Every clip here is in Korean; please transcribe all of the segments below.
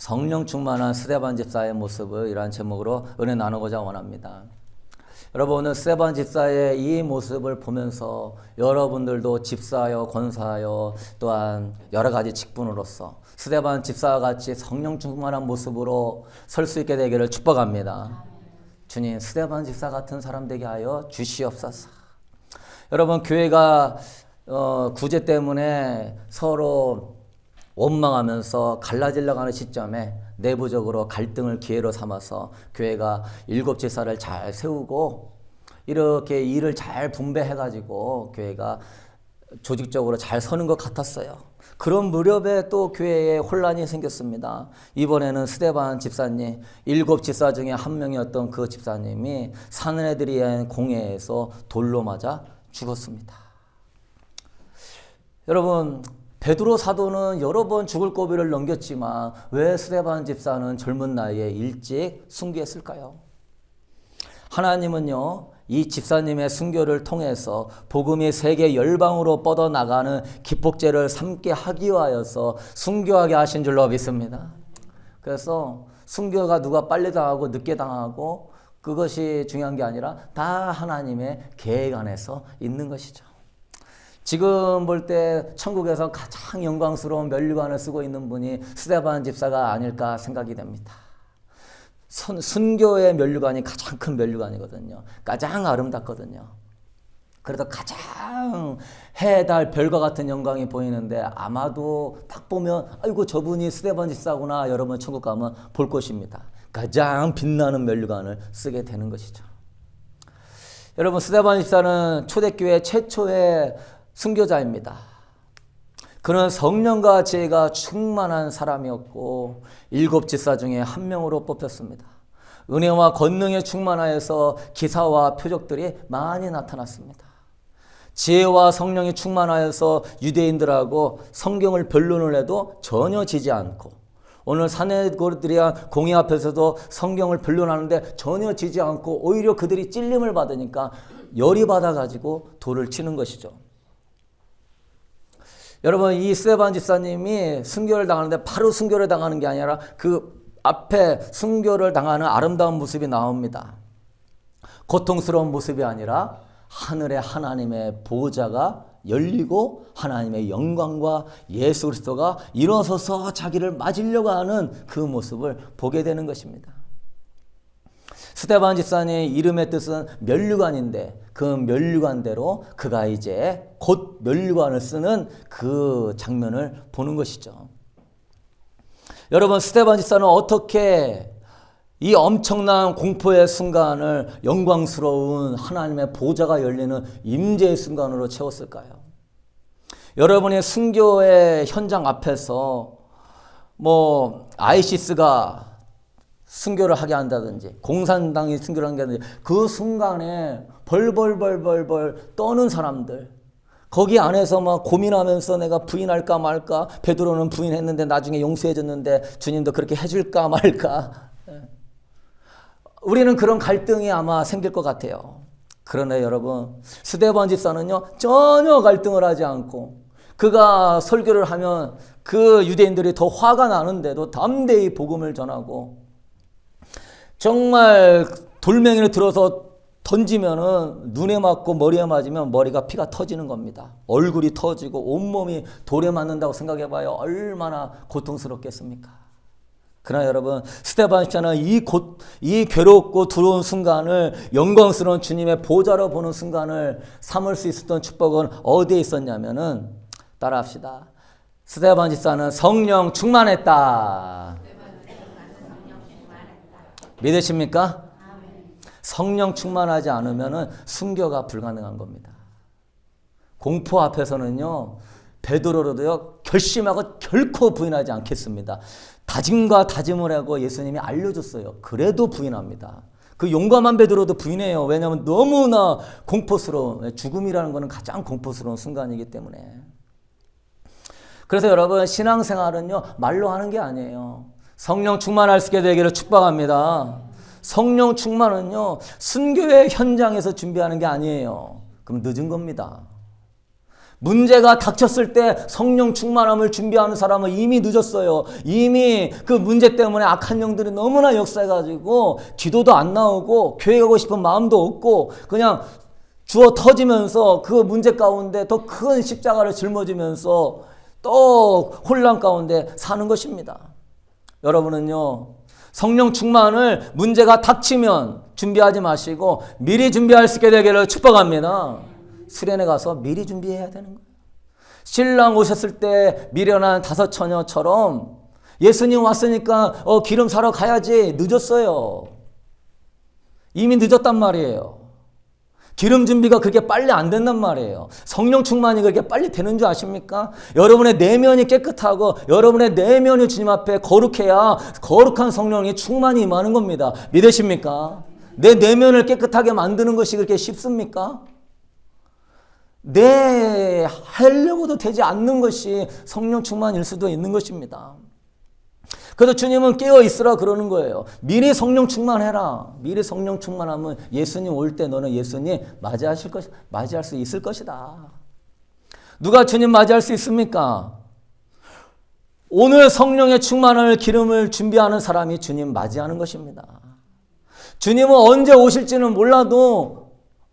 성령 충만한 스데반 집사의 모습을 이러한 제목으로 은혜 나누고자 원합니다. 여러분, 오늘 스데반 집사의 이 모습을 보면서 여러분들도 집사여, 권사여, 또한 여러 가지 직분으로서 스데반 집사와 같이 성령 충만한 모습으로 설 수 있게 되기를 축복합니다. 주님, 스데반 집사 같은 사람 되게 하여 주시옵소서. 여러분, 교회가 구제 때문에 서로 원망하면서 갈라지려고 하는 시점에 내부적으로 갈등을 기회로 삼아서 교회가 7집사를 잘 세우고 이렇게 일을 잘 분배해가지고 교회가 조직적으로 잘 서는 것 같았어요. 그런 무렵에 또 교회에 혼란이 생겼습니다. 이번에는 스데반 집사님, 7집사 중에 한 명이었던 그 집사님이 사내들이한 공회에서 돌로 맞아 죽었습니다. 여러분, 베드로 사도는 여러 번 죽을 고비를 넘겼지만 왜 스데반 집사는 젊은 나이에 일찍 순교했을까요? 하나님은요, 이 집사님의 순교를 통해서 복음이 세계 열방으로 뻗어나가는 기폭제를 삼게 하기 위하여서 순교하게 하신 줄로 믿습니다. 그래서 순교가 누가 빨리 당하고 늦게 당하고 그것이 중요한 게 아니라 다 하나님의 계획 안에서 있는 것이죠. 지금 볼 때 천국에서 가장 영광스러운 면류관을 쓰고 있는 분이 스데반 집사가 아닐까 생각이 됩니다. 순교의 면류관이 가장 큰 면류관이거든요. 가장 아름답거든요. 그래서 가장 해, 달, 별과 같은 영광이 보이는데 아마도 딱 보면 아이고 저분이 스데반 집사구나 여러분 천국 가면 볼 것입니다. 가장 빛나는 면류관을 쓰게 되는 것이죠. 여러분, 스데반 집사는 초대교회 최초의 순교자입니다. 그는 성령과 지혜가 충만한 사람이었고 7집사 중에 한 명으로 뽑혔습니다. 은혜와 권능에 충만하여서 기사와 표적들이 많이 나타났습니다. 지혜와 성령이 충만하여서 유대인들하고 성경을 변론을 해도 전혀 지지 않고 오늘 사내들이한 공회 앞에서도 성경을 변론하는데 전혀 지지 않고 오히려 그들이 찔림을 받으니까 열이 받아가지고 돌을 치는 것이죠. 여러분, 이 스데반 집사님이 순교를 당하는데 바로 순교를 당하는 게 아니라 그 앞에 순교를 당하는 아름다운 모습이 나옵니다. 고통스러운 모습이 아니라 하늘의 하나님의 보좌가 열리고 하나님의 영광과 예수 그리스도가 일어서서 자기를 맞으려고 하는 그 모습을 보게 되는 것입니다. 스데반 집사님의 이름의 뜻은 면류관인데 그 면류관대로 그가 이제 곧 면류관을 쓰는 그 장면을 보는 것이죠. 여러분, 스데반 집사는 어떻게 이 엄청난 공포의 순간을 영광스러운 하나님의 보좌가 열리는 임재의 순간으로 채웠을까요? 여러분이 순교의 현장 앞에서 아이시스가 순교를 하게 한다든지 공산당이 순교를 하게 한다든지 그 순간에 벌벌 떠는 사람들, 거기 안에서 막 고민하면서 내가 부인할까 말까, 베드로는 부인했는데 나중에 용서해줬는데 주님도 그렇게 해줄까 말까, 우리는 그런 갈등이 아마 생길 것 같아요. 그러나 여러분, 스데반 집사는요 전혀 갈등을 하지 않고 그가 설교를 하면 그 유대인들이 더 화가 나는데도 담대히 복음을 전하고 정말 돌멩이를 들어서 던지면은 눈에 맞고 머리에 맞으면 머리가 피가 터지는 겁니다. 얼굴이 터지고 온몸이 돌에 맞는다고 생각해봐요. 얼마나 고통스럽겠습니까? 그러나 여러분, 스데반 집사는 이 괴롭고 두려운 순간을 영광스러운 주님의 보좌로 보는 순간을 삼을 수 있었던 축복은 어디에 있었냐면은 따라합시다. 스데반 집사는 성령 충만했다. 믿으십니까? 성령 충만하지 않으면 순교가 불가능한 겁니다. 공포 앞에서는요, 베드로로도요, 결심하고 결코 부인하지 않겠습니다. 다짐과 다짐을 하고 예수님이 알려줬어요. 그래도 부인합니다. 그 용감한 베드로도 부인해요. 왜냐하면 너무나 공포스러운, 죽음이라는 것은 가장 공포스러운 순간이기 때문에. 그래서 여러분, 신앙생활은요, 말로 하는 게 아니에요. 성령 충만할 수 있게 되기를 축복합니다. 성령 충만은요, 순교의 현장에서 준비하는 게 아니에요. 그럼 늦은 겁니다. 문제가 닥쳤을 때 성령 충만함을 준비하는 사람은 이미 늦었어요. 이미 그 문제 때문에 악한 영들이 너무나 역사해가지고 기도도 안 나오고 교회 가고 싶은 마음도 없고 그냥 주워 터지면서 그 문제 가운데 더 큰 십자가를 짊어지면서 또 혼란 가운데 사는 것입니다. 여러분은요, 성령 충만을 문제가 닥치면 준비하지 마시고 미리 준비할 수 있게 되기를 축복합니다. 수련회 가서 미리 준비해야 되는 거예요. 신랑 오셨을 때 미련한 다섯 처녀처럼 예수님 왔으니까 기름 사러 가야지. 늦었어요. 이미 늦었단 말이에요. 기름 준비가 그렇게 빨리 안 된단 말이에요. 성령 충만이 그렇게 빨리 되는 줄 아십니까? 여러분의 내면이 깨끗하고 여러분의 내면이 주님 앞에 거룩해야 거룩한 성령이 충만히 임하는 겁니다. 믿으십니까? 내 내면을 깨끗하게 만드는 것이 그렇게 쉽습니까? 하려고도 되지 않는 것이 성령 충만일 수도 있는 것입니다. 그래서 주님은 깨어 있으라 그러는 거예요. 미리 성령 충만해라. 미리 성령 충만하면 예수님 올 때 너는 예수님 맞이할 수 있을 것이다. 누가 주님 맞이할 수 있습니까? 오늘 성령의 충만을 기름을 준비하는 사람이 주님 맞이하는 것입니다. 주님은 언제 오실지는 몰라도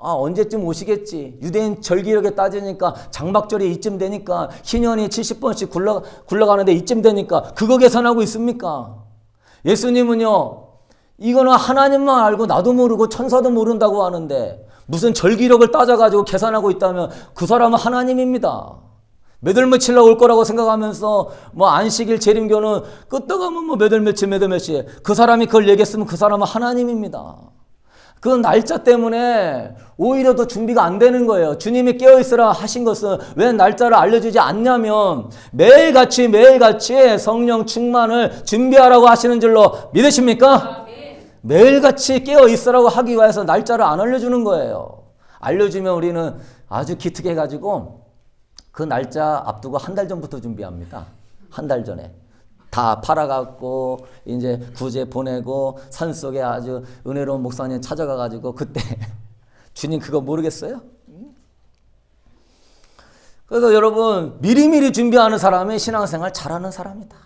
언제쯤 오시겠지. 유대인 절기력에 따지니까 장막절이 이쯤 되니까 희년이 70번씩 굴러가는데 이쯤 되니까 그거 계산하고 있습니까? 예수님은요, 이거는 하나님만 알고 나도 모르고 천사도 모른다고 하는데 무슨 절기력을 따져가지고 계산하고 있다면 그 사람은 하나님입니다. 몇 월 며칠 날 올 거라고 생각하면서 안식일 재림교는 끄떡하면 몇 월 며칠 그 사람이 그걸 얘기했으면 그 사람은 하나님입니다. 그 날짜 때문에 오히려 더 준비가 안 되는 거예요. 주님이 깨어있으라 하신 것은 왜 날짜를 알려주지 않냐면 매일같이 성령 충만을 준비하라고 하시는 줄로 믿으십니까? 매일같이 깨어있으라고 하기 위해서 날짜를 안 알려주는 거예요. 알려주면 우리는 아주 기특해가지고 그 날짜 앞두고 한 달 전부터 준비합니다. 한 달 전에. 다 팔아갖고 이제 구제 보내고 산속에 아주 은혜로운 목사님 찾아가가지고 그때 주님 그거 모르겠어요? 그래서 여러분 미리미리 준비하는 사람이 신앙생활 잘하는 사람이다.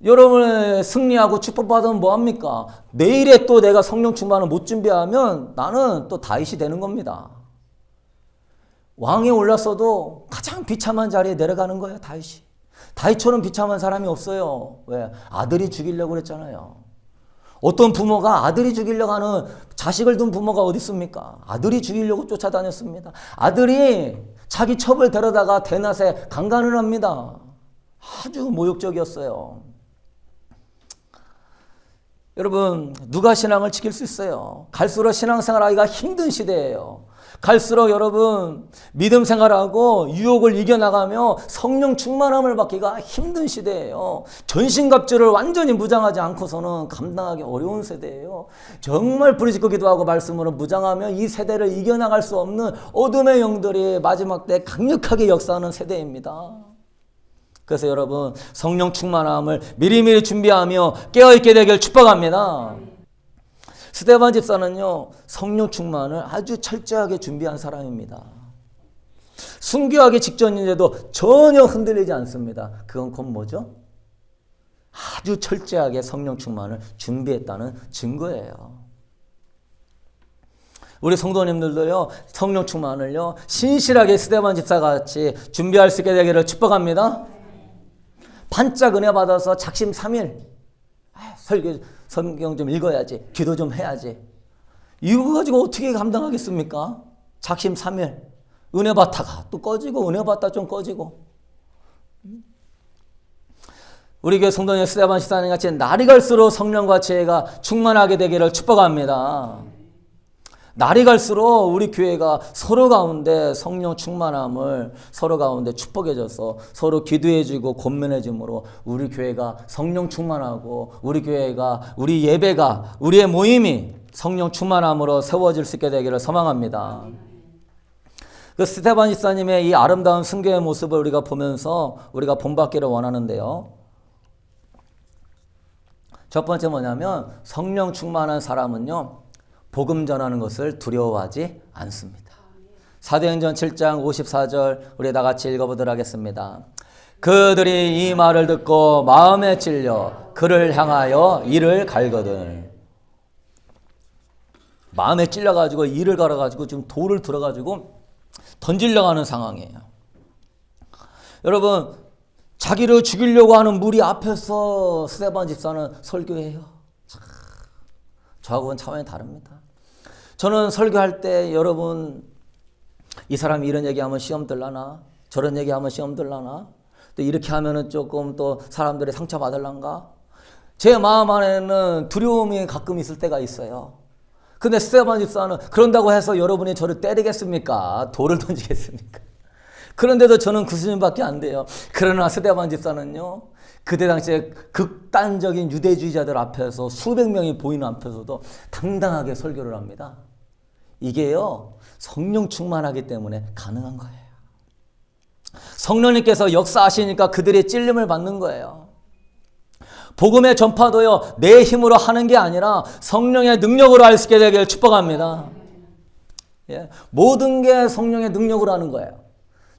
여러분의 승리하고 축복받으면 뭐합니까? 내일에 또 내가 성령 충만을 못 준비하면 나는 또 다윗이 되는 겁니다. 왕에 올랐어도 가장 비참한 자리에 내려가는 거예요. 다윗처럼 비참한 사람이 없어요. 왜? 아들이 죽이려고 그랬잖아요. 어떤 부모가 아들이 죽이려고 하는 자식을 둔 부모가 어디 있습니까? 아들이 죽이려고 쫓아다녔습니다. 아들이 자기 첩을 데려다가 대낮에 강간을 합니다. 아주 모욕적이었어요. 여러분, 누가 신앙을 지킬 수 있어요? 갈수록 신앙생활하기가 힘든 시대예요. 갈수록 여러분 믿음 생활하고 유혹을 이겨나가며 성령 충만함을 받기가 힘든 시대예요. 전신갑주를 완전히 무장하지 않고서는 감당하기 어려운 세대예요. 정말 부르짖고 기도하고 말씀으로 무장하면 이 세대를 이겨나갈 수 없는 어둠의 영들이 마지막 때 강력하게 역사하는 세대입니다. 그래서 여러분 성령 충만함을 미리미리 준비하며 깨어있게 되길 축복합니다. 스데반 집사는요, 성령 충만을 아주 철저하게 준비한 사람입니다. 순교하기 직전인데도 전혀 흔들리지 않습니다. 그건 곧 뭐죠? 아주 철저하게 성령 충만을 준비했다는 증거예요. 우리 성도님들도요, 성령 충만을요, 신실하게 스데반 집사 같이 준비할 수 있게 되기를 축복합니다. 반짝 은혜 받아서 작심 3일 성경 좀 읽어야지, 기도 좀 해야지. 이거 가지고 어떻게 감당하겠습니까? 작심 3일 은혜 받다가 또 꺼지고 은혜 받다 좀 꺼지고. 우리 교회 성도님 스데반 집사님 같이 날이 갈수록 성령과 지혜가 충만하게 되기를 축복합니다. 날이 갈수록 우리 교회가 서로 가운데 성령 충만함을 서로 가운데 축복해줘서 서로 기도해주고 권면해줌으로 우리 교회가 성령 충만하고 우리 교회가 우리 예배가 우리의 모임이 성령 충만함으로 세워질 수 있게 되기를 소망합니다. 그 스데반 집사님의 이 아름다운 순교의 모습을 우리가 보면서 우리가 본받기를 원하는데요. 첫 번째 뭐냐면 성령 충만한 사람은요, 복음 전하는 것을 두려워하지 않습니다. 사도행전 7장 54절 우리 다 같이 읽어보도록 하겠습니다. 그들이 이 말을 듣고 마음에 찔려 그를 향하여 이를 갈거든. 마음에 찔려가지고 이를 갈아가지고 지금 돌을 들어가지고 던지려고 하는 상황이에요. 여러분, 자기를 죽이려고 하는 무리 앞에서 스데반 집사는 설교해요. 저하고는 차원이 다릅니다. 저는 설교할 때 여러분, 이 사람이 이런 얘기하면 시험 들라나? 저런 얘기하면 시험 들라나? 또 이렇게 하면은 조금 또 사람들이 상처받을란가? 제 마음 안에는 두려움이 가끔 있을 때가 있어요. 근데 스데반 집사는 그런다고 해서 여러분이 저를 때리겠습니까? 돌을 던지겠습니까? 그런데도 저는 그 수준밖에 안 돼요. 그러나 스데반 집사는요, 그때 당시에 극단적인 유대주의자들 앞에서 수백 명이 보이는 앞에서도 당당하게 설교를 합니다. 이게요, 성령 충만하기 때문에 가능한 거예요. 성령님께서 역사하시니까 그들의 찔림을 받는 거예요. 복음의 전파도요, 내 힘으로 하는 게 아니라 성령의 능력으로 할 수 있게 되길 축복합니다. 예, 모든 게 성령의 능력으로 하는 거예요.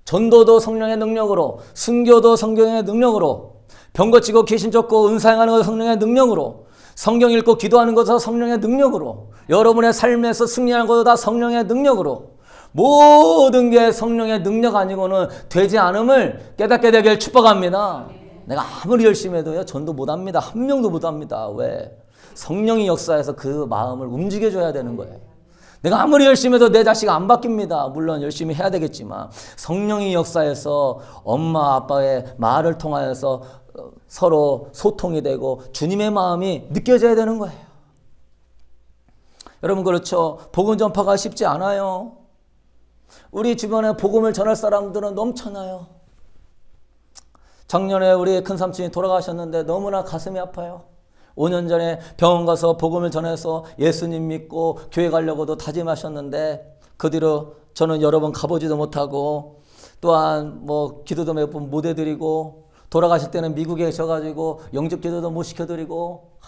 전도도 성령의 능력으로, 순교도 성령의 능력으로, 병 고치고 귀신 쫓고 은사행하는 것도 성령의 능력으로, 성경 읽고 기도하는 것도 성령의 능력으로, 여러분의 삶에서 승리하는 것도 다 성령의 능력으로, 모든 게 성령의 능력 아니고는 되지 않음을 깨닫게 되길 축복합니다. 내가 아무리 열심히 해도요, 전도 못합니다. 한 명도 못합니다. 왜? 성령이 역사해서 그 마음을 움직여줘야 되는 거예요. 내가 아무리 열심히 해도 내 자식 안 바뀝니다. 물론 열심히 해야 되겠지만 성령이 역사해서 엄마 아빠의 말을 통하여서 서로 소통이 되고 주님의 마음이 느껴져야 되는 거예요. 여러분, 그렇죠? 복음 전파가 쉽지 않아요. 우리 주변에 복음을 전할 사람들은 넘쳐나요. 작년에 우리 큰삼촌이 돌아가셨는데 너무나 가슴이 아파요. 5년 전에 병원 가서 복음을 전해서 예수님 믿고 교회 가려고도 다짐하셨는데 그 뒤로 저는 여러 번 가보지도 못하고 또한 뭐 기도도 몇 번 못 해드리고 돌아가실 때는 미국에 계셔가지고 영접 기도도 못 시켜드리고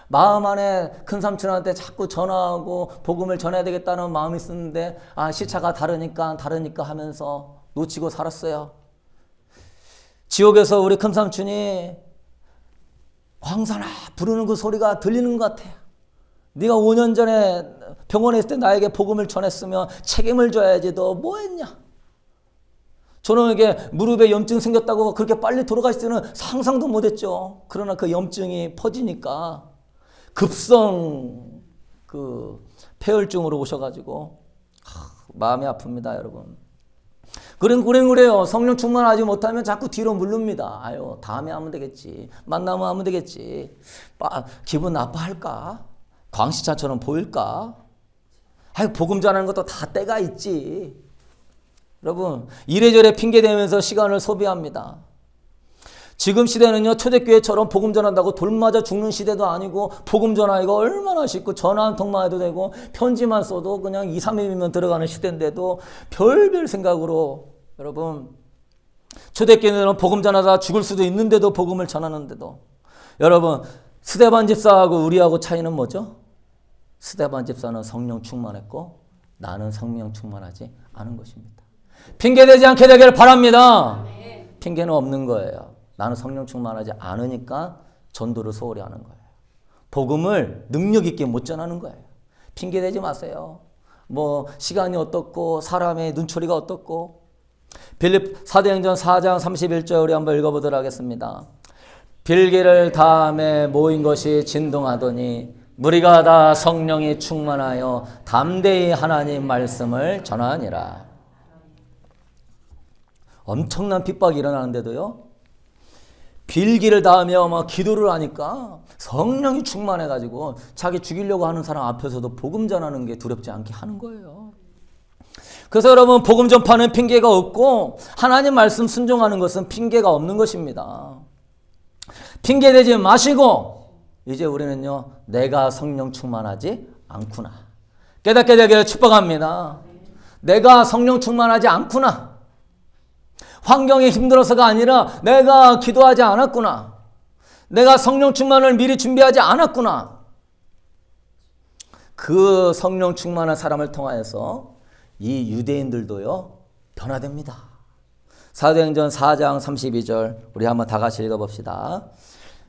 마음 안에 큰삼촌한테 자꾸 전화하고 복음을 전해야 되겠다는 마음이 있었는데 시차가 다르니까 하면서 놓치고 살았어요. 지옥에서 우리 큰삼촌이 광산아 부르는 그 소리가 들리는 것 같아요. 네가 5년 전에 병원에 있을 때 나에게 복음을 전했으면 책임을 져야지. 너 뭐 했냐? 저는 이게 무릎에 염증 생겼다고 그렇게 빨리 돌아가실 때는 상상도 못했죠. 그러나 그 염증이 퍼지니까 급성 그 폐혈증으로 오셔가지고 마음이 아픕니다, 여러분. 그래요. 성령 충만하지 못하면 자꾸 뒤로 물릅니다. 아유, 다음에 하면 되겠지. 만나면 하면 되겠지. 기분 나빠할까? 광시차처럼 보일까? 아유, 복음 전하는 것도 다 때가 있지. 여러분, 이래저래 핑계대면서 시간을 소비합니다. 지금 시대는요, 초대교회처럼 복음 전한다고 돌 맞아 죽는 시대도 아니고 복음 전하기가 얼마나 쉽고 전화 한 통만 해도 되고 편지만 써도 그냥 2, 3일이면 들어가는 시대인데도 별별 생각으로 여러분, 초대교회는 복음 전하다 죽을 수도 있는데도 복음을 전하는데도 여러분, 스데반 집사하고 우리하고 차이는 뭐죠? 스데반 집사는 성령 충만했고 나는 성령 충만하지 않은 것입니다. 핑계대지 않게 되기를 바랍니다. 핑계는 없는 거예요. 나는 성령 충만하지 않으니까 전도를 소홀히 하는 거예요. 복음을 능력 있게 못 전하는 거예요. 핑계대지 마세요. 뭐 시간이 어떻고 사람의 눈초리가 어떻고. 빌립 사도행전 4장 31절 우리 한번 읽어보도록 하겠습니다. 빌기를 다음에 모인 것이 진동하더니 무리가 다 성령이 충만하여 담대히 하나님 말씀을 전하니라. 엄청난 핍박이 일어나는데도요, 빌기를 다하며 막 기도를 하니까 성령이 충만해가지고 자기 죽이려고 하는 사람 앞에서도 복음 전하는 게 두렵지 않게 하는 거예요. 그래서 여러분, 복음 전파는 핑계가 없고 하나님 말씀 순종하는 것은 핑계가 없는 것입니다. 핑계대지 마시고 이제 우리는요, 내가 성령 충만하지 않구나 깨닫게 되기를 축복합니다. 내가 성령 충만하지 않구나. 환경이 힘들어서가 아니라 내가 기도하지 않았구나. 내가 성령 충만을 미리 준비하지 않았구나. 그 성령 충만한 사람을 통하여서 이 유대인들도요 변화됩니다. 사도행전 4장 32절 우리 한번 다 같이 읽어봅시다.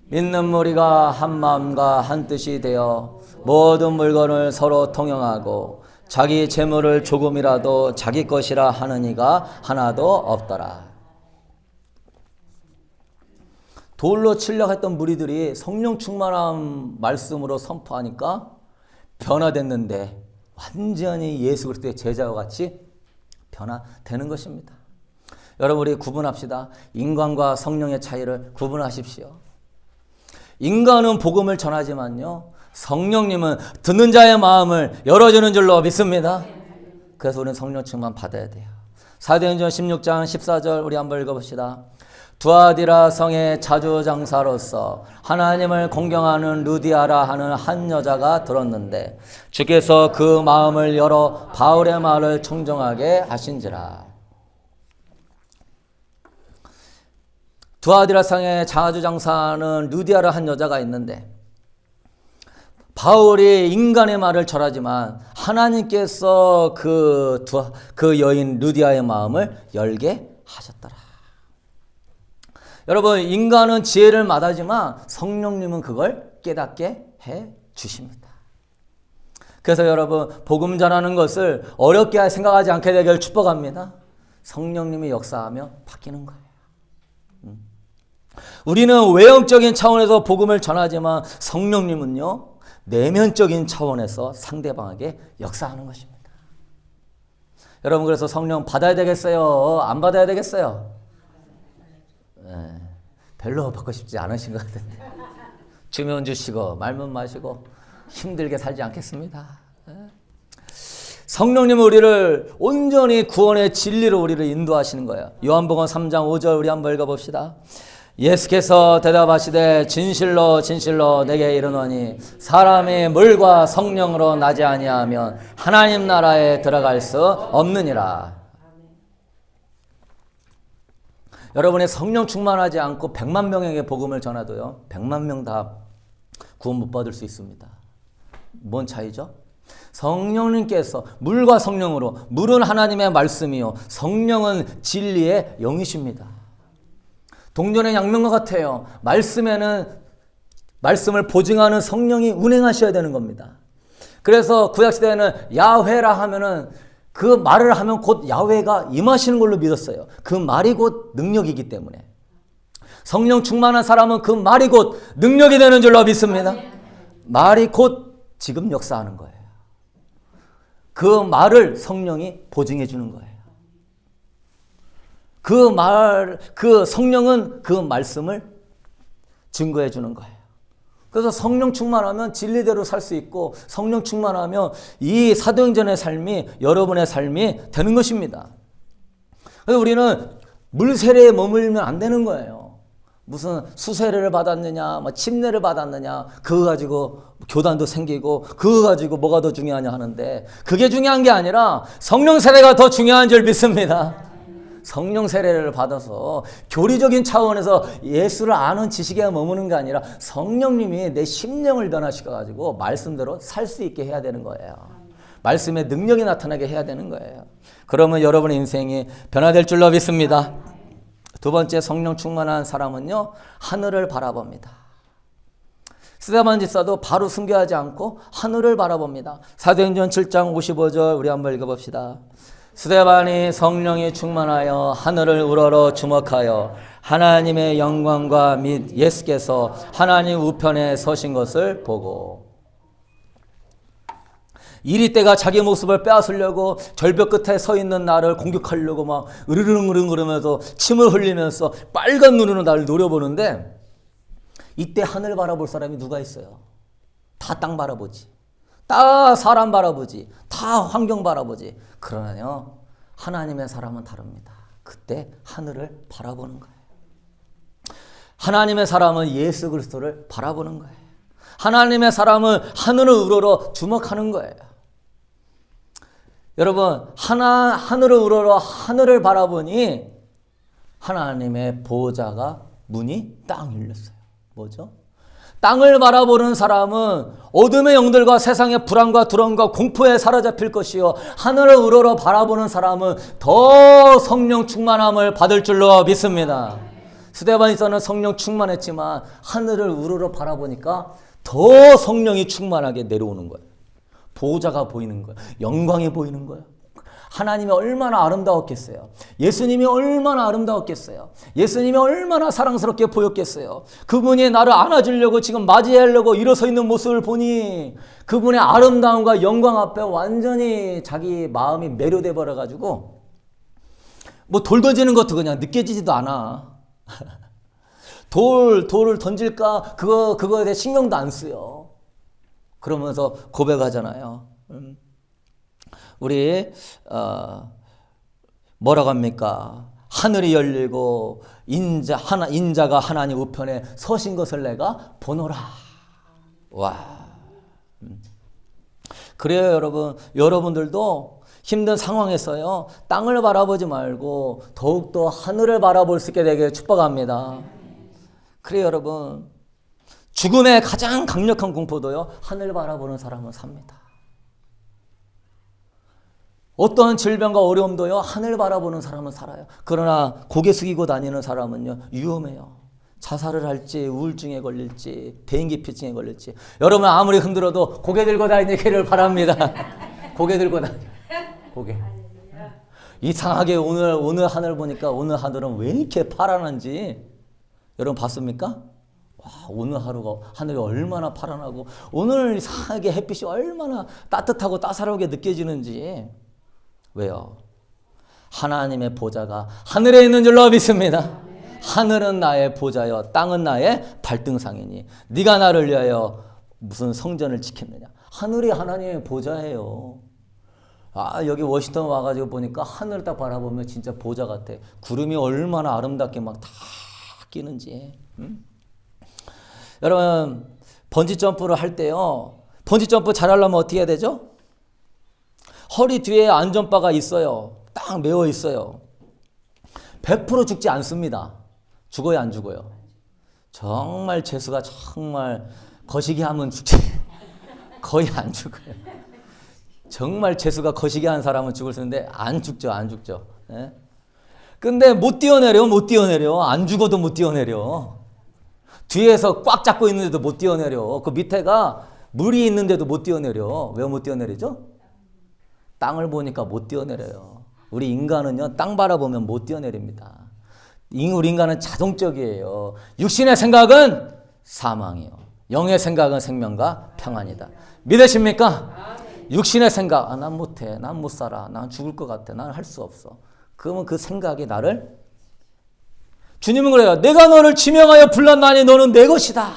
믿는 무리가 한 마음과 한 뜻이 되어 모든 물건을 서로 통용하고 자기 재물을 조금이라도 자기 것이라 하는 이가 하나도 없더라. 돌로 치려고 했던 무리들이 성령 충만한 말씀으로 선포하니까 변화됐는데 완전히 예수 그리스도의 제자와 같이 변화되는 것입니다. 여러분 우리 구분합시다. 인간과 성령의 차이를 구분하십시오. 인간은 복음을 전하지만요 성령님은 듣는 자의 마음을 열어주는 줄로 믿습니다. 그래서 우리는 성령 충만 받아야 돼요. 사도행전 16장 14절 우리 한번 읽어봅시다. 두아디라 성의 자주장사로서 하나님을 공경하는 루디아라 하는 한 여자가 들었는데 주께서 그 마음을 열어 바울의 말을 청정하게 하신지라. 두아디라 성의 자주장사는 루디아라 한 여자가 있는데 바울이 인간의 말을 절하지만 하나님께서 그 여인 루디아의 마음을 열게 하셨더라. 여러분 인간은 지혜를 마다하지만 성령님은 그걸 깨닫게 해 주십니다. 그래서 여러분 복음 전하는 것을 어렵게 생각하지 않게 되길 축복합니다. 성령님이 역사하며 바뀌는 거예요. 우리는 외형적인 차원에서 복음을 전하지만 성령님은요 내면적인 차원에서 상대방에게 역사하는 것입니다. 여러분 그래서 성령 받아야 되겠어요? 안 받아야 되겠어요? 네, 별로 받고 싶지 않으신 것 같은데 주면 주시고 말면 마시고 힘들게 살지 않겠습니다. 네. 성령님은 우리를 온전히 구원의 진리로 우리를 인도하시는 거예요. 요한복음 3장 5절 우리 한번 읽어봅시다. 예수께서 대답하시되 진실로 진실로 내게 이르노니 사람이 물과 성령으로 나지 아니하면 하나님 나라에 들어갈 수 없느니라. 여러분의 성령 충만하지 않고 100만 명에게 복음을 전하도요 100만 명 다 구원 못 받을 수 있습니다. 뭔 차이죠? 성령님께서 물과 성령으로, 물은 하나님의 말씀이요 성령은 진리의 영이십니다. 동전의 양면과 같아요. 말씀에는 말씀을 보증하는 성령이 운행하셔야 되는 겁니다. 그래서 구약시대에는 야훼라 하면은 그 말을 하면 곧 야훼가 임하시는 걸로 믿었어요. 그 말이 곧 능력이기 때문에. 성령 충만한 사람은 그 말이 곧 능력이 되는 줄로 믿습니다. 말이 곧 지금 역사하는 거예요. 그 말을 성령이 보증해 주는 거예요. 그 성령은 그 말씀을 증거해 주는 거예요. 그래서 성령 충만하면 진리대로 살 수 있고 성령 충만하면 이 사도행전의 삶이 여러분의 삶이 되는 것입니다. 그래서 우리는 물세례에 머물면 안 되는 거예요. 무슨 수세례를 받았느냐, 침례를 받았느냐, 그거 가지고 교단도 생기고 그거 가지고 뭐가 더 중요하냐 하는데 그게 중요한 게 아니라 성령 세례가 더 중요한 줄 믿습니다. 성령 세례를 받아서 교리적인 차원에서 예수를 아는 지식에 머무는 게 아니라 성령님이 내 심령을 변화시켜가지고 말씀대로 살 수 있게 해야 되는 거예요. 말씀의 능력이 나타나게 해야 되는 거예요. 그러면 여러분의 인생이 변화될 줄로 믿습니다. 두 번째 성령 충만한 사람은요 하늘을 바라봅니다. 스데반 집사도 바로 순교하지 않고 하늘을 바라봅니다. 사도행전 7장 55절 우리 한번 읽어봅시다. 스데반이 성령이 충만하여 하늘을 우러러 주목하여 하나님의 영광과 및 예수께서 하나님 우편에 서신 것을 보고 이리 때가 자기 모습을 빼앗으려고 절벽 끝에 서 있는 나를 공격하려고 막 으르릉으릉 그러면서 침을 흘리면서 빨간 눈으로 나를 노려보는데 이때 하늘 바라볼 사람이 누가 있어요? 다 땅 바라보지. 다 사람 바라보지. 다 환경 바라보지. 그러나요 하나님의 사람은 다릅니다. 그때 하늘을 바라보는 거예요. 하나님의 사람은 예수 그리스도를 바라보는 거예요. 하나님의 사람은 하늘을 우러러 주목하는 거예요. 여러분 하늘을 우러러 하늘을 바라보니 하나님의 보호자가 문이 딱 열렸어요. 뭐죠? 땅을 바라보는 사람은 어둠의 영들과 세상의 불안과 두려움과 공포에 사로잡힐 것이요 하늘을 우러러 바라보는 사람은 더 성령 충만함을 받을 줄로 믿습니다. 스데반에서는 성령 충만했지만 하늘을 우러러 바라보니까 더 성령이 충만하게 내려오는 거예요. 보호자가 보이는 거예요. 영광이 보이는 거예요. 하나님이 얼마나 아름다웠겠어요. 예수님이 얼마나 아름다웠겠어요. 예수님이 얼마나 사랑스럽게 보였겠어요. 그분이 나를 안아주려고 지금 맞이하려고 일어서 있는 모습을 보니 그분의 아름다움과 영광 앞에 완전히 자기 마음이 매료돼 버려가지고 뭐 돌 던지는 것도 그냥 느껴지지도 않아. 돌을 던질까 그거에 대해 신경도 안 쓰여. 그러면서 고백하잖아요. 우리 뭐라고 합니까? 하늘이 열리고 인자가 하나님 우편에 서신 것을 내가 보노라. 와. 그래요, 여러분들도 힘든 상황에서요, 땅을 바라보지 말고 더욱더 하늘을 바라볼 수 있게 되길 축복합니다. 그래요, 여러분. 죽음의 가장 강력한 공포도요, 하늘 바라보는 사람은 삽니다. 어떠한 질병과 어려움도요, 하늘 바라보는 사람은 살아요. 그러나 고개 숙이고 다니는 사람은요, 위험해요. 자살을 할지, 우울증에 걸릴지, 대인기피증에 걸릴지. 여러분 아무리 힘들어도 고개 들고 다니기를 바랍니다. 고개 들고 다니. 고개. 이상하게 오늘 하늘 보니까 오늘 하늘은 왜 이렇게 파란한지 여러분 봤습니까? 와, 오늘 하늘이 얼마나 파란하고 오늘 이상하게 햇빛이 얼마나 따뜻하고 따사롭게 느껴지는지. 왜요? 하나님의 보좌가 하늘에 있는 줄로 믿습니다. 하늘은 나의 보좌여 땅은 나의 발등상이니 네가 나를 위하여 무슨 성전을 지켰느냐. 하늘이 하나님의 보좌예요. 여기 워싱턴 와가지고 보니까 하늘을 딱 바라보면 진짜 보좌 같아. 구름이 얼마나 아름답게 막 다 끼는지. 여러분 번지점프를 할 때요, 번지점프 잘하려면 어떻게 해야 되죠? 허리 뒤에 안전바가 있어요. 딱 메어 있어요. 100% 죽지 않습니다. 죽어요, 안 죽어요? 정말 재수가 정말 거시기 하면 죽지. 거의 안 죽어요. 정말 재수가 거시기 한 사람은 죽을 수 있는데 안 죽죠. 예? 근데 못 뛰어내려. 안 죽어도 못 뛰어내려. 뒤에서 꽉 잡고 있는데도 못 뛰어내려. 그 밑에가 물이 있는데도 못 뛰어내려. 왜 못 뛰어내리죠? 땅을 보니까 못 뛰어내려요. 우리 인간은요, 땅 바라보면 못 뛰어내립니다. 우리 인간은 자동적이에요. 육신의 생각은 사망이요, 영의 생각은 생명과 평안이다. 믿으십니까? 육신의 생각, 난 못해, 난 못 살아, 난 죽을 것 같아, 난 할 수 없어. 그러면 그 생각이 나를, 주님은 그래요. 내가 너를 지명하여 불렀나니 너는 내 것이다.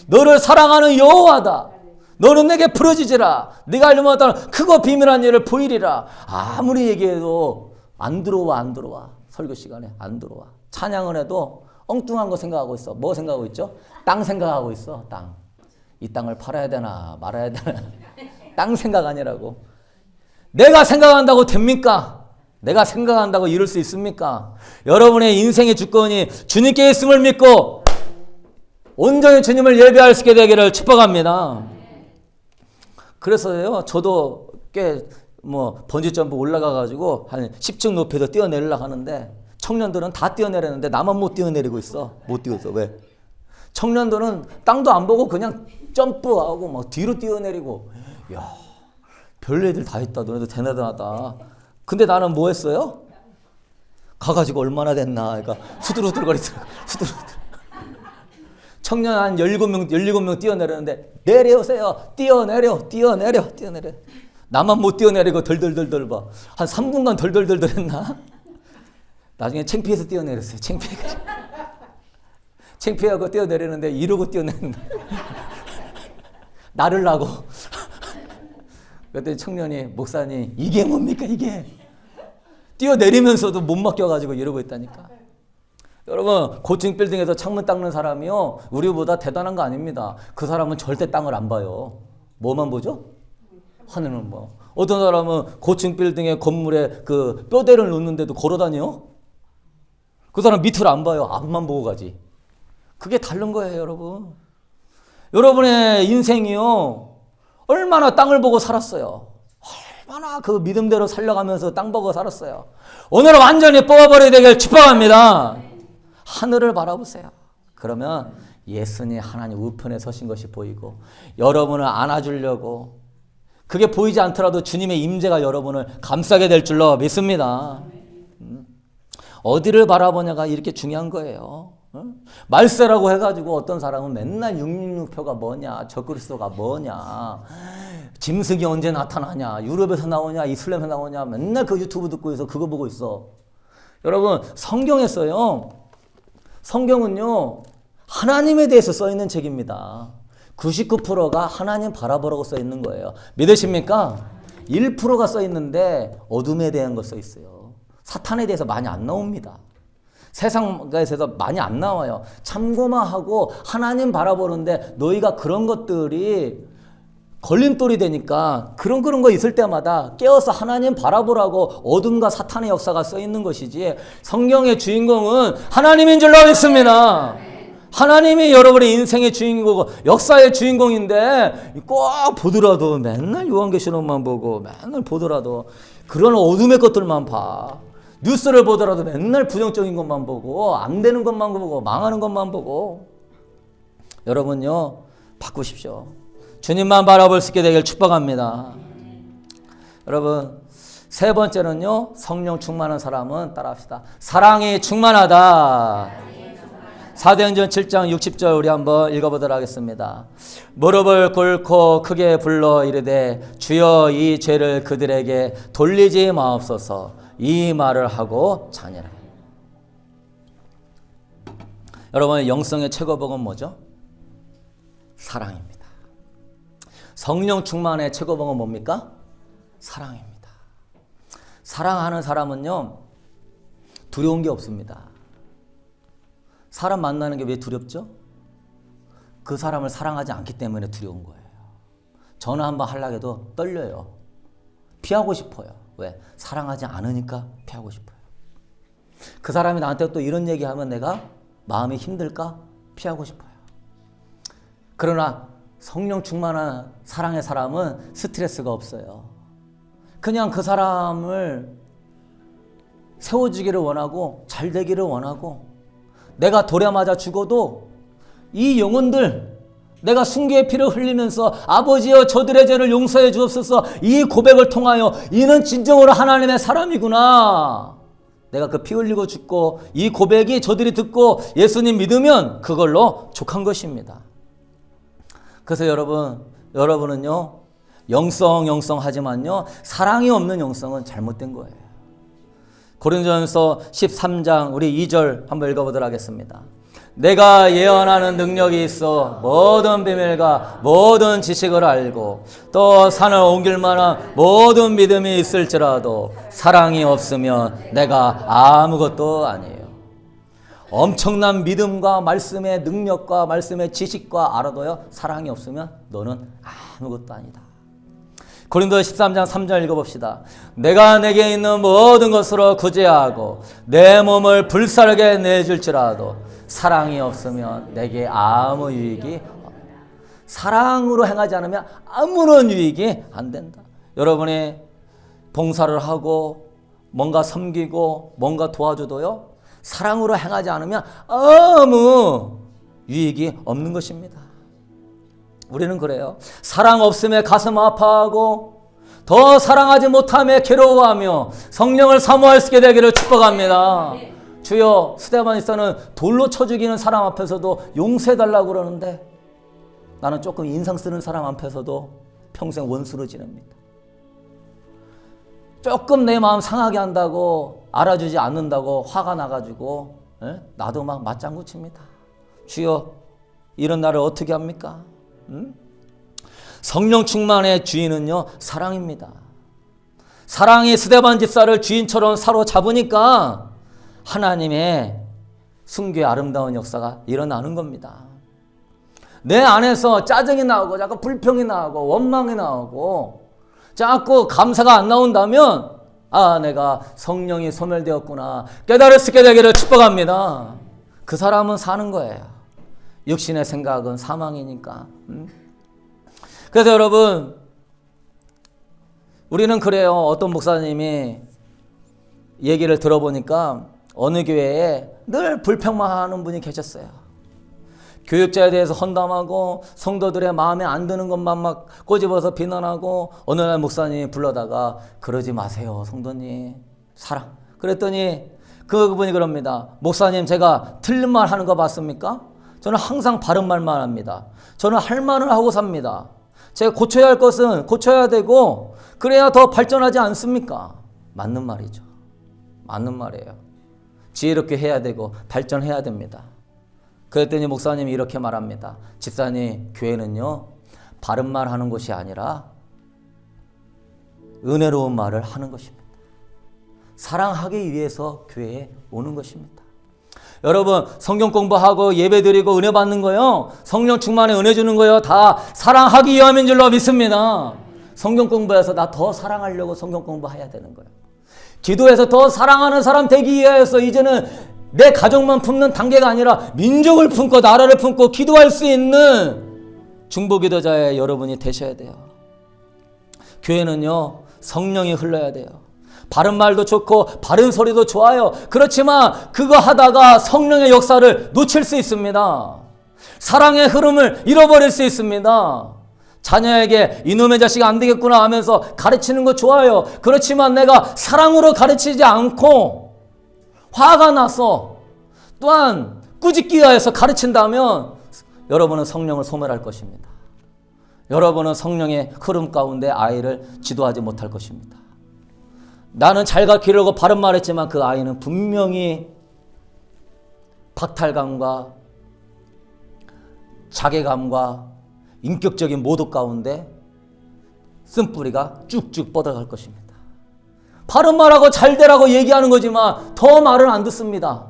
너를 사랑하는 여호와다. 너는 내게 부르짖으라. 네가 알려면 크고 비밀한 일을 보이리라. 아무리 얘기해도 안 들어와. 설교 시간에 안 들어와. 찬양을 해도 엉뚱한 거 생각하고 있어. 뭐 생각하고 있죠? 땅 생각하고 있어. 땅. 이 땅을 팔아야 되나 말아야 되나. 땅 생각 아니라고. 내가 생각한다고 됩니까? 내가 생각한다고 이룰 수 있습니까? 여러분의 인생의 주권이 주님께 있음을 믿고 온전히 주님을 예배할 수 있게 되기를 축복합니다. 그래서요, 저도 꽤 번지점프 올라가가지고 한 10층 높이도 뛰어내리려고 하는데 청년들은 다 뛰어내렸는데 나만 못 뛰어내리고 있어. 못 뛰어서. 왜? 청년들은 땅도 안 보고 그냥 점프하고 막 뒤로 뛰어내리고. 야, 별일들 다 했다. 너네도 대단하다. 근데 나는 뭐 했어요? 가가지고 얼마나 됐나. 그러니까 후들후들거리더라고. 청년 한 17명 뛰어내렸는데 내려오세요. 뛰어내려. 나만 못 뛰어내리고 덜덜덜덜 봐. 한 3분간 덜덜덜덜 했나? 나중에 창피해서 뛰어내렸어요. 창피하고 뛰어내리는데 이러고 뛰어내린다. 나를 나고. 그랬더니 청년이, 목사님 이게 뭡니까 이게? 뛰어내리면서도 못 맡겨가지고 이러고 있다니까. 여러분 고층 빌딩에서 창문 닦는 사람이요, 우리보다 대단한 거 아닙니다. 그 사람은 절대 땅을 안 봐요. 뭐만 보죠? 하늘은 뭐. 어떤 사람은 고층 빌딩의 건물에 그 뼈대를 놓는데도 걸어다녀. 그 사람 밑을 안 봐요. 앞만 보고 가지. 그게 다른 거예요, 여러분. 여러분의 인생이요. 얼마나 땅을 보고 살았어요. 얼마나 그 믿음대로 살려가면서 땅 보고 살았어요. 오늘은 완전히 뽑아버려야 되길 축복합니다. 하늘을 바라보세요. 그러면 예수님 하나님 우편에 서신 것이 보이고 여러분을 안아주려고 그게 보이지 않더라도 주님의 임재가 여러분을 감싸게 될 줄로 믿습니다. 어디를 바라보냐가 이렇게 중요한 거예요. 말세라고 해가지고 어떤 사람은 맨날 666표가 뭐냐, 적그리스도가 뭐냐, 짐승이 언제 나타나냐, 유럽에서 나오냐, 이슬람에서 나오냐, 맨날 그 유튜브 듣고 있어. 그거 보고 있어. 여러분, 성경에 써요. 성경은요, 하나님에 대해서 써 있는 책입니다. 99%가 하나님 바라보라고 써 있는 거예요. 믿으십니까? 1%가 써 있는데 어둠에 대한 거 써 있어요. 사탄에 대해서 많이 안 나옵니다. 세상에서 많이 안 나와요. 참고만 하고 하나님 바라보는데 너희가 그런 것들이 걸림돌이 되니까 그런 거 있을 때마다 깨어서 하나님 바라보라고 어둠과 사탄의 역사가 써 있는 것이지 성경의 주인공은 하나님인 줄로 믿습니다. 하나님이 여러분의 인생의 주인공이고 역사의 주인공인데 꼭 보더라도 맨날 요한계시록만 보고 맨날 보더라도 그런 어둠의 것들만 봐. 뉴스를 보더라도 맨날 부정적인 것만 보고 안 되는 것만 보고 망하는 것만 보고 여러분요 바꾸십시오. 주님만 바라볼 수 있게 되길 축복합니다. 여러분 세 번째는요 성령 충만한 사람은 따라합시다. 사랑이 충만하다. 사도행전 7장 60절 우리 한번 읽어보도록 하겠습니다. 무릎을 꿇고 크게 불러 이르되 주여 이 죄를 그들에게 돌리지 마옵소서. 이 말을 하고 자니라. 여러분 영성의 최고복은 뭐죠? 사랑입니다. 성령 충만의 최고복은 뭡니까? 사랑입니다. 사랑하는 사람은요 두려운 게 없습니다. 사람 만나는 게 왜 두렵죠? 그 사람을 사랑하지 않기 때문에 두려운 거예요. 전화 한번 하려고 해도 떨려요. 피하고 싶어요. 왜? 사랑하지 않으니까 피하고 싶어요. 그 사람이 나한테 또 이런 얘기하면 내가 마음이 힘들까? 피하고 싶어요. 그러나 성령 충만한 사랑의 사람은 스트레스가 없어요. 그냥 그 사람을 세워주기를 원하고 잘 되기를 원하고 내가 돌에 맞아 죽어도 이 영혼들 내가 순교의 피를 흘리면서 아버지여 저들의 죄를 용서해 주옵소서 이 고백을 통하여 이는 진정으로 하나님의 사람이구나. 내가 그 피 흘리고 죽고 이 고백이 저들이 듣고 예수님 믿으면 그걸로 족한 것입니다. 그래서 여러분은요 영성 하지만요 사랑이 없는 영성은 잘못된 거예요. 고린도전서 13장 우리 2절 한번 읽어보도록 하겠습니다. 내가 예언하는 능력이 있어 모든 비밀과 모든 지식을 알고 또 산을 옮길 만한 모든 믿음이 있을지라도 사랑이 없으면 내가 아무것도 아니에요. 엄청난 믿음과 말씀의 능력과 말씀의 지식과 알아도요 사랑이 없으면 너는 아무것도 아니다. 고린도서 13장 3절 읽어봅시다. 내가 내게 있는 모든 것으로 구제하고 내 몸을 불사르게 내줄지라도 사랑이 없으면 내게 아무 유익이 사랑으로 행하지 않으면 아무런 유익이 안 된다. 여러분이 봉사를 하고 뭔가 섬기고 뭔가 도와줘도요 사랑으로 행하지 않으면 아무 유익이 없는 것입니다. 우리는 그래요. 사랑 없음에 가슴 아파하고 더 사랑하지 못함에 괴로워하며 성령을 사모할 수 있게 되기를 축복합니다. 주여 스데반이서는 돌로 쳐 죽이는 사람 앞에서도 용서해달라고 그러는데 나는 조금 인상 쓰는 사람 앞에서도 평생 원수로 지냅니다. 조금 내 마음 상하게 한다고 알아주지 않는다고 화가 나가지고 나도 막 맞장구 칩니다. 주여 이런 나를 어떻게 합니까? 성령 충만의 주인은요 사랑입니다. 사랑이 스데반 집사를 주인처럼 사로잡으니까 하나님의 순교의 아름다운 역사가 일어나는 겁니다. 내 안에서 짜증이 나오고 자꾸 불평이 나오고 원망이 나오고 자꾸 감사가 안 나온다면 아 내가 성령이 소멸되었구나 깨달을 수 있게 되기를 축복합니다. 그 사람은 사는 거예요. 육신의 생각은 사망이니까. 그래서 여러분, 우리는 그래요. 어떤 목사님이 얘기를 들어보니까 어느 교회에 늘 불평만 분이 계셨어요. 교육자에 대해서 헌담하고 성도들의 마음에 안 드는 것만 막 꼬집어서 비난하고, 어느 날 목사님이 불러다가 그러지 마세요 성도님, 사랑. 그랬더니 그분이 그럽니다. 목사님, 제가 틀린 말 하는 거 봤습니까? 저는 항상 바른 말만 합니다. 저는 할 말을 하고 삽니다. 제가 고쳐야 할 것은 고쳐야 되고 그래야 더 발전하지 않습니까? 맞는 말이죠. 맞는 말이에요. 지혜롭게 해야 되고 발전해야 됩니다. 그랬더니 목사님이 이렇게 말합니다. 집사님, 교회는요 바른 말 하는 곳이 아니라 은혜로운 말을 하는 것입니다. 사랑하기 위해서 교회에 오는 것입니다. 여러분, 성경 공부하고 예배 드리고 은혜 받는 거요, 성령 충만에 은혜 주는 거요, 다 사랑하기 위함인 줄로 믿습니다. 성경 공부해서 나 더 사랑하려고 성경 공부해야 되는 거예요. 기도해서 더 사랑하는 사람 되기 위해서 이제는 내 가족만 품는 단계가 아니라 민족을 품고 나라를 품고 기도할 수 있는 중보기도자의 여러분이 되셔야 돼요. 교회는요 성령이 흘러야 돼요. 바른 말도 좋고 바른 소리도 좋아요. 그렇지만 그거 하다가 성령의 역사를 놓칠 수 있습니다. 사랑의 흐름을 잃어버릴 수 있습니다. 자녀에게 이놈의 자식 안 되겠구나 하면서 가르치는 거 좋아요. 그렇지만 내가 사랑으로 가르치지 않고 화가 나서 또한 꾸짖기가 가르친다면 여러분은 성령을 소멸할 것입니다. 여러분은 성령의 흐름 가운데 아이를 지도하지 못할 것입니다. 나는 잘 가르치려고 바른 말했지만 그 아이는 분명히 박탈감과 자괴감과 인격적인 모독 가운데 쓴뿌리가 쭉쭉 뻗어갈 것입니다. 바른 말하고 잘 되라고 얘기하는 거지만 더 말을 안 듣습니다.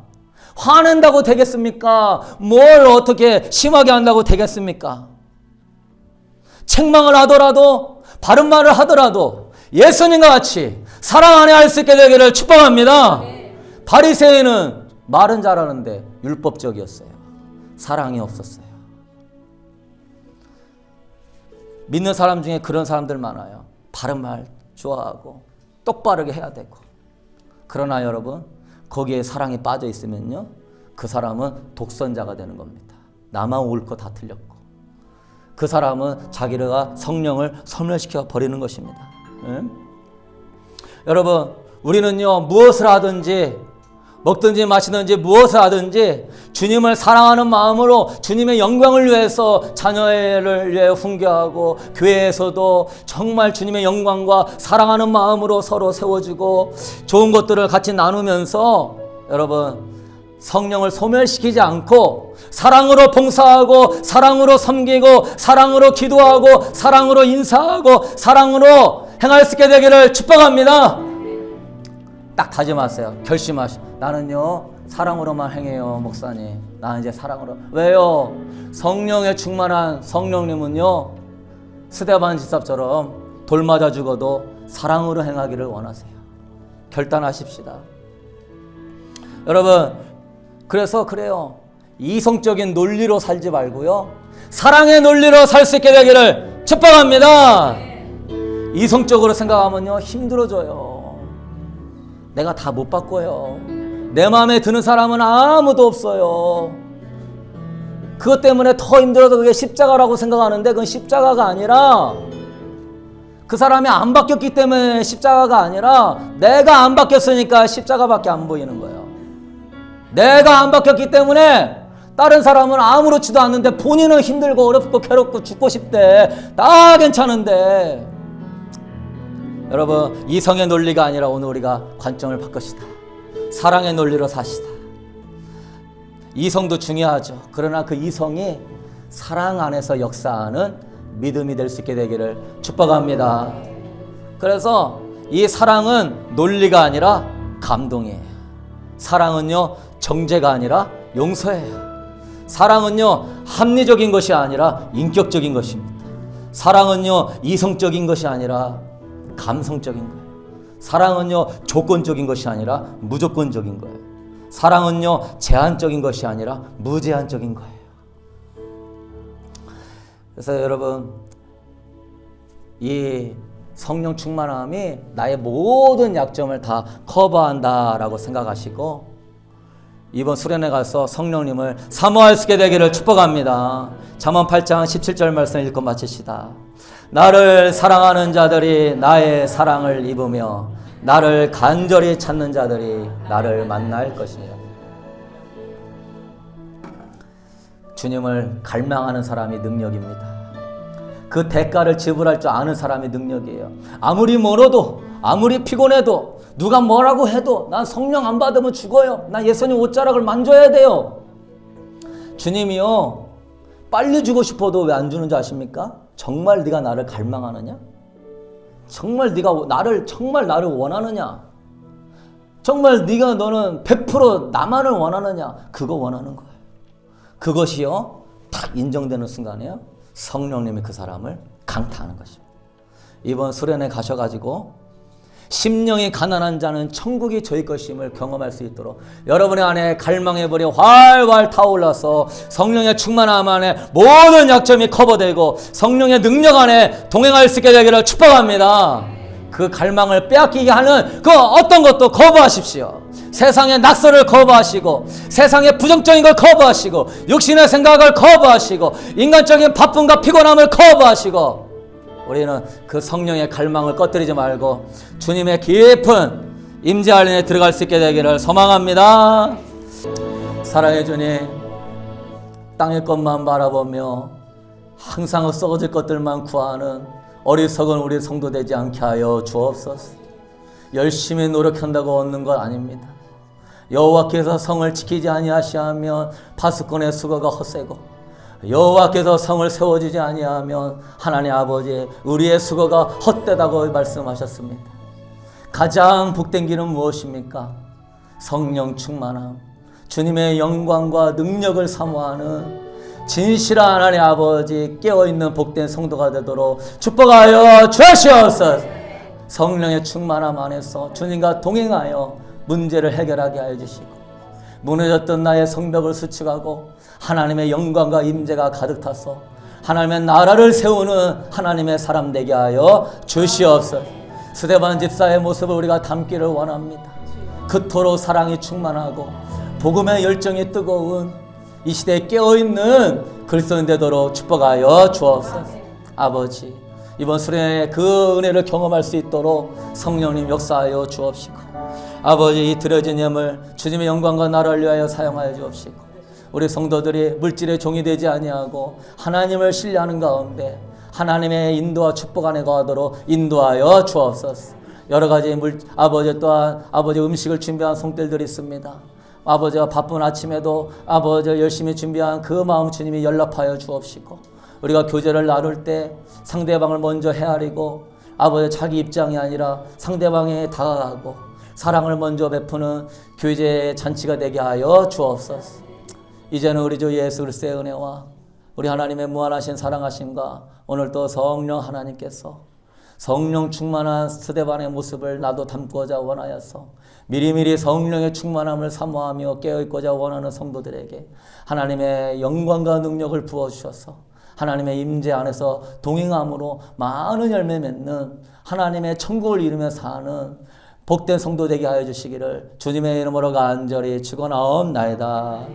화낸다고 되겠습니까? 뭘 어떻게 심하게 한다고 되겠습니까? 책망을 하더라도 바른 말을 하더라도 예수님과 같이 사랑 안에 할 수 있게 되기를 축복합니다. 바리새인은 말은 잘하는데 율법적이었어요. 사랑이 없었어요. 믿는 사람 중에 그런 사람들 많아요. 바른 말 좋아하고 똑바르게 해야 되고. 그러나 여러분, 거기에 사랑이 빠져 있으면요 그 사람은 독선자가 되는 겁니다. 나만 올 거 다 틀렸고 그 사람은 자기가 성령을 소멸시켜 버리는 것입니다. 여러분, 우리는요 무엇을 하든지 먹든지 마시든지 무엇을 하든지 주님을 사랑하는 마음으로 주님의 영광을 위해서 자녀를 위해 훈계하고, 교회에서도 정말 주님의 영광과 사랑하는 마음으로 서로 세워주고 좋은 것들을 같이 나누면서 여러분 성령을 소멸시키지 않고 사랑으로 봉사하고 사랑으로 섬기고 사랑으로 기도하고 사랑으로 인사하고 사랑으로 행할 수 있게 되기를 축복합니다. 딱 다짐하세요. 결심하시오. 나는요 사랑으로만 행해요 목사님. 나는 이제 사랑으로. 왜요? 성령에 충만한 성령님은요 스데반 집사처럼 돌 맞아 죽어도 사랑으로 행하기를 원하세요. 결단하십시다. 여러분, 그래서 그래요, 이성적인 논리로 살지 말고요 사랑의 논리로 살 수 있게 되기를 축복합니다. 이성적으로 생각하면요 힘들어져요. 내가 다 못 바꿔요. 내 마음에 드는 사람은 아무도 없어요. 그것 때문에 더 힘들어서 그게 십자가라고 생각하는데 그건 십자가가 아니라, 그 사람이 안 바뀌었기 때문에 십자가가 아니라 내가 안 바뀌었으니까 십자가밖에 안 보이는 거예요. 내가 안 바뀌었기 때문에 다른 사람은 아무렇지도 않는데 본인은 힘들고 어렵고 괴롭고 죽고 싶대. 다 괜찮은데. 여러분, 이성의 논리가 아니라 오늘 우리가 관점을 바꿉시다. 사랑의 논리로 사시다. 이성도 중요하죠. 그러나 그 이성이 사랑 안에서 역사하는 믿음이 될 수 있게 되기를 축복합니다. 그래서 이 사랑은 논리가 아니라 감동이에요. 사랑은요 정죄가 아니라 용서예요. 사랑은요 합리적인 것이 아니라 인격적인 것입니다. 사랑은요 이성적인 것이 아니라 감성적인 거예요. 사랑은요 조건적인 것이 아니라 무조건적인 거예요. 사랑은요 제한적인 것이 아니라 무제한적인 거예요. 그래서 여러분, 이 성령 충만함이 나의 모든 약점을 다 커버한다라고 생각하시고 이번 수련회 가서 성령님을 사모할 수 있게 되기를 축복합니다. 잠언 8장 17절 말씀 읽고 마칩시다. 나를 사랑하는 자들이 나의 사랑을 입으며 나를 간절히 찾는 자들이 나를 만날 것이니라. 주님을 갈망하는 사람이 능력입니다. 그 대가를 지불할 줄 아는 사람이 능력이에요. 아무리 멀어도, 아무리 피곤해도, 누가 뭐라고 해도 난 성령 안 받으면 죽어요. 난 예수님 옷자락을 만져야 돼요. 주님이요, 빨리 주고 싶어도 왜 안 주는 줄 아십니까? 정말 네가 나를 갈망하느냐? 정말 네가 정말 나를 원하느냐? 정말 너는 100% 나만을 원하느냐? 그거 원하는 거예요. 그것이요, 딱 인정되는 순간에요, 성령님이 그 사람을 강타하는 것입니다. 이번 수련회 가셔가지고 심령이 가난한 자는 천국이 저희 것임을 경험할 수 있도록 여러분의 안에 갈망의 불이 활활 타올라서 성령의 충만함 안에 모든 약점이 커버되고 성령의 능력 안에 동행할 수 있게 되기를 축복합니다. 그 갈망을 빼앗기게 하는 그 어떤 것도 거부하십시오. 세상의 낙서를 거부하시고 세상의 부정적인 걸 거부하시고 육신의 생각을 거부하시고 인간적인 바쁨과 피곤함을 거부하시고 우리는 그 성령의 갈망을 꺼뜨리지 말고 주님의 깊은 임재 안에 들어갈 수 있게 되기를 소망합니다. 사랑해 주님, 땅의 것만 바라보며 항상 썩어질 것들만 구하는 어리석은 우리 성도 되지 않게 하여 주옵소서. 열심히 노력한다고 얻는 것 아닙니다. 여호와께서 성을 지키지 아니하시면 파수꾼의 수고가 헛되고 여호와께서 성을 세워주지 아니하면 하나님 아버지 우리의 수고가 헛되다고 말씀하셨습니다. 가장 복된 길은 무엇입니까? 성령 충만함, 주님의 영광과 능력을 사모하는 진실한 하나님 아버지 깨어있는 복된 성도가 되도록 축복하여 주시옵소서. 성령의 충만함 안에서 주님과 동행하여 문제를 해결하게 하여 주시고 무너졌던 나의 성벽을 수축하고 하나님의 영광과 임재가 가득 타서 하나님의 나라를 세우는 하나님의 사람 되게 하여 주시옵소서. 스데반 집사의 모습을 우리가 담기를 원합니다. 그토록 사랑이 충만하고 복음의 열정이 뜨거운 이 시대에 깨어있는 그리스도인 되도록 축복하여 주옵소서. 아버지, 이번 수련회 그 은혜를 경험할 수 있도록 성령님 역사하여 주옵시고 아버지, 이 드려진 예물 주님의 영광과 나라를 위하여 사용하여 주옵시고 우리 성도들이 물질의 종이 되지 아니하고 하나님을 신뢰하는 가운데 하나님의 인도와 축복 안에 거하도록 인도하여 주옵소서. 여러 가지 아버지 또한 아버지 음식을 준비한 성들들이 있습니다. 아버지가 바쁜 아침에도 아버지 열심히 준비한 그 마음 주님이 연락하여 주옵시고 우리가 교제를 나눌 때 상대방을 먼저 헤아리고 아버지 자기 입장이 아니라 상대방에 다가가고 사랑을 먼저 베푸는 교제의 잔치가 되게 하여 주옵소서. 이제는 우리 주 예수 그리스도의 은혜와 우리 하나님의 무한하신 사랑하심과 오늘 또 성령 하나님께서 성령 충만한 스데반의 모습을 나도 담고자 원하여서 미리미리 성령의 충만함을 사모하며 깨어있고자 원하는 성도들에게 하나님의 영광과 능력을 부어주셔서 하나님의 임재 안에서 동행함으로 많은 열매 맺는 하나님의 천국을 이루며 사는 복된 성도 되게 하여 주시기를 주님의 이름으로 간절히 축원하옵나이다.